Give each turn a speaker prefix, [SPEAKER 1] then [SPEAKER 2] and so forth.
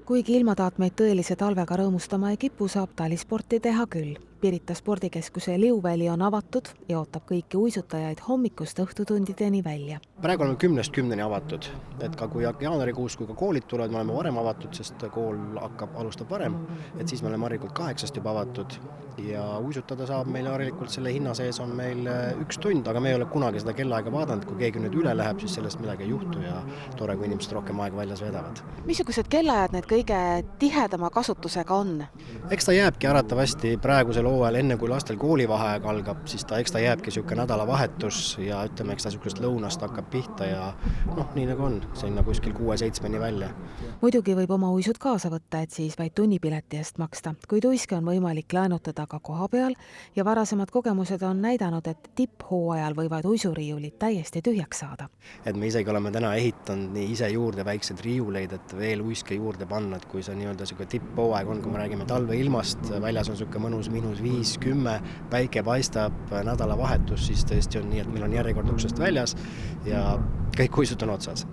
[SPEAKER 1] Kuigi ilmataat meid tõelise talvega rõõmustama ei kipu, saab talisporti teha küll. Pirita spordikeskuse Liuväli on avatud ja ootab kõiki uisutajaid hommikust õhtutundideni välja.
[SPEAKER 2] Praegu oleme 10-10 avatud, et ka kui jaanuarikuus, kui ka koolid tulevad, me oleme varem avatud, sest kool alustab varem, et siis me oleme harilikult 8 juba avatud ja uisutada saab meil harilikult selle hinna sees on meil 1 tund, aga me ei ole kunagi seda kellaaega vaadanud, kui keegi nüüd üle läheb, siis sellest midagi ei juhtu ja tore, kui inimesed rohkem aega väljas veedavad.
[SPEAKER 1] Missugused kellaajad need kõige tihedama kasutusega on?
[SPEAKER 2] Eks ta jääbki aratavasti praegusel hooajal, enne kui lastel koolivaheaeg algab, siis eks ta jääbki niisugune nädalavahetus ja ütleme, eks ta niisugust lõunast hakkab pihta ja nii nagu on, sinna kuskil 6-7 välja.
[SPEAKER 1] Muidugi võib oma uisud kaasa võtta, et siis vaid tunnipileti eest maksta, kuid uiske on võimalik laenutada ka koha peal ja varasemad kogemused on näidanud, et tipphooajal võivad uisuriiulid täiesti tühjaks saada.
[SPEAKER 2] Et me isegi oleme täna ehitanud nii ise juurde väikseid riiuleid, et veel uiske juurde panna, et kui see nii-öelda tipphooaeg on, kui me räägime talveilmast, väljas on niisugune mõnus -5-10, päike paistab, nädalavahetus, siis tõesti on nii, et meil on järjekord uksest väljas ja kõik uisud on otsas.